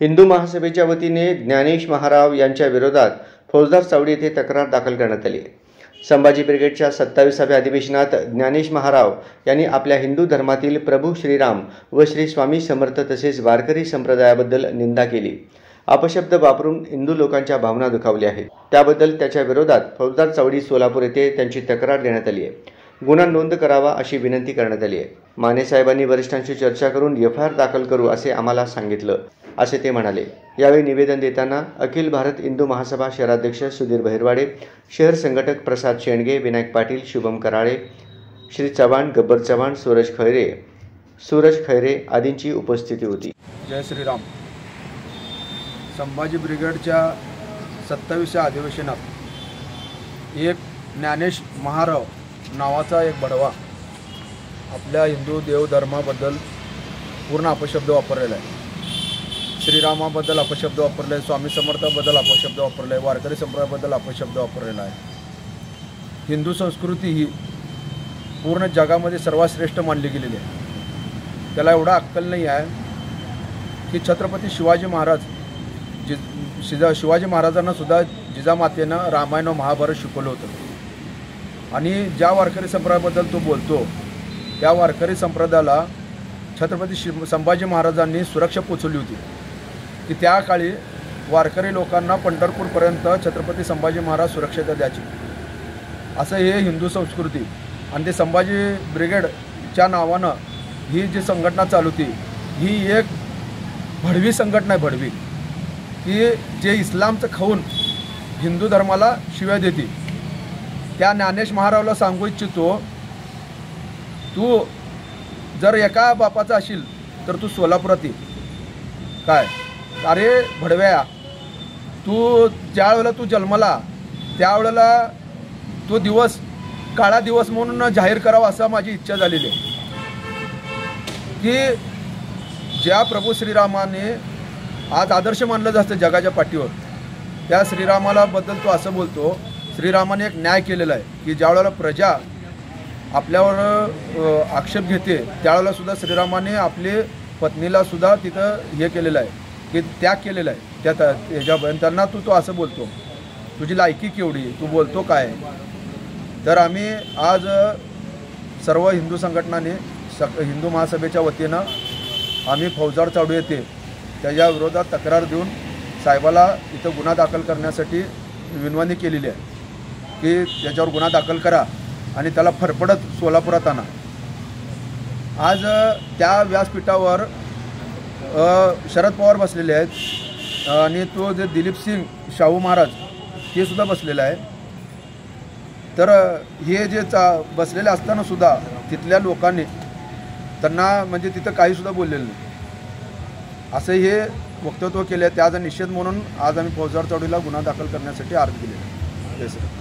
हिंदू महासभेच्या वतीने ज्ञानेश महाराव यांच्या विरोधात फौजदार चावडी येथे तक्रार दाखल करण्यात आली आहे। संभाजी ब्रिगेडच्या 27व्या अधिवेशनात ज्ञानेश महाराव यांनी आपल्या हिंदू धर्मातील प्रभू श्रीराम व श्री स्वामी समर्थ तसेच वारकरी संप्रदायाबद्दल निंदा केली। अपशब्द वापरून हिंदू लोकांच्या भावना दुखावल्या आहेत। त्याबद्दल त्याच्या विरोधात फौजदार चावडी सोलापूर येथे त्यांची तक्रार देण्यात आली आहे। गुन्हा नोंद करावा अशी विनंती करण्यात आली आहे। माने साहेबांनी वरिष्ठांशी चर्चा करून एफआयआर दाखल करू असे आम्हाला सांगितलं असे ते म्हणाले। यावेळी निवेदन देताना अखिल भारत हिंदू महासभा शहराध्यक्ष सुधीर बहिरवाडे, शहर संघटक प्रसाद शेंडगे, विनायक पाटील, शुभम कराळे, श्री चव्हाण, गब्बर चव्हाण, सूरज खैरे आदींची उपस्थिती होती। जय श्रीराम। संभाजी ब्रिगेडच्या 27व्या अधिवेशनात एक ज्ञानेश महाराव नावाचा एक बडवा आपल्या हिंदू देवधर्माबद्दल पूर्ण अपशब्द वापरलेला आहे। श्रीरामाबद्दल अपशब्द वापरले, स्वामी समर्थाबद्दल अपशब्द वापरले, वारकरी संप्रदायाबद्दल अपशब्द वापरलेला आहे। हिंदू संस्कृती ही पूर्ण जगामध्ये सर्वात श्रेष्ठ मानली गेलेली आहे। त्याला एवढा अक्कल नाही आहे की छत्रपती शिवाजी महाराजांना सुद्धा जिजामातेनं रामायण व महाभारत शिकवलं होतं आणि ज्या वारकरी संप्रदायाबद्दल तो बोलतो त्या वारकरी संप्रदायाला छत्रपती संभाजी महाराजांनी सुरक्षा पोचवली होती की त्या काळी वारकरी लोकांना पंढरपूरपर्यंत छत्रपती संभाजी महाराज सुरक्षितता द्यायची। असं हे हिंदू संस्कृती आणि ते संभाजी ब्रिगेडच्या नावानं ही जी संघटना चालू होती ही एक भडवी संघटना आहे, भडवी की जे इस्लामचं खाऊन हिंदू धर्माला शिव्या देते। त्या ज्ञानेश महारावला सांगू इच्छितो, तू जर एका बापाचा असेल तर तू सोलापुरात ये। काय अरे भडव्या, तू ज्या वेळेला तू जन्मला त्यावेळेला तो दिवस काळा दिवस म्हणून जाहीर करावा असं माझी इच्छा झालेली आहे की ज्या प्रभू श्रीरामाने आज आदर्श मानलं जातं जगाच्या पाठीवर, त्या श्रीरामाला बद्दल तो असं बोलतो, श्रीरामाने एक न्याय केलेला आहे की ज्या वेळेला प्रजा आपल्यावर आक्षेप घेते त्यावेळेला सुद्धा श्रीरामाने आपली पत्नीला सुद्धा तिथं हे केलेलं आहे की त्याग केलेला आहे त्याच्या त्यांना तू असं बोलतो, तुझी लायकी केवढी, तू बोलतो काय। तर आम्ही आज सर्व हिंदू संघटनाने हिंदू महासभेच्या वतीनं आम्ही फौजदार चावडी येथे त्याच्या विरोधात तक्रार देऊन साहेबाला इथं गुन्हा दाखल करण्यासाठी विनवणी केलेली आहे की त्याच्यावर गुन्हा दाखल करा आणि त्याला फरफडत सोलापुरात आणा। आज त्या व्यासपीठावर शरद पवार बसलेले आहेत आणि तो जे दिलीप सिंग शाहू महाराज हे सुद्धा बसलेलं आहे। तर हे जे बसलेले असताना सुद्धा तिथल्या लोकांनी त्यांना म्हणजे तिथं काहीसुद्धा बोललेलं नाही असं हे वक्तव्य केले। त्याचा निषेध म्हणून आज आम्ही फौजदार चावडीला गुन्हा दाखल करण्यासाठी अर्ज केलेला आहे।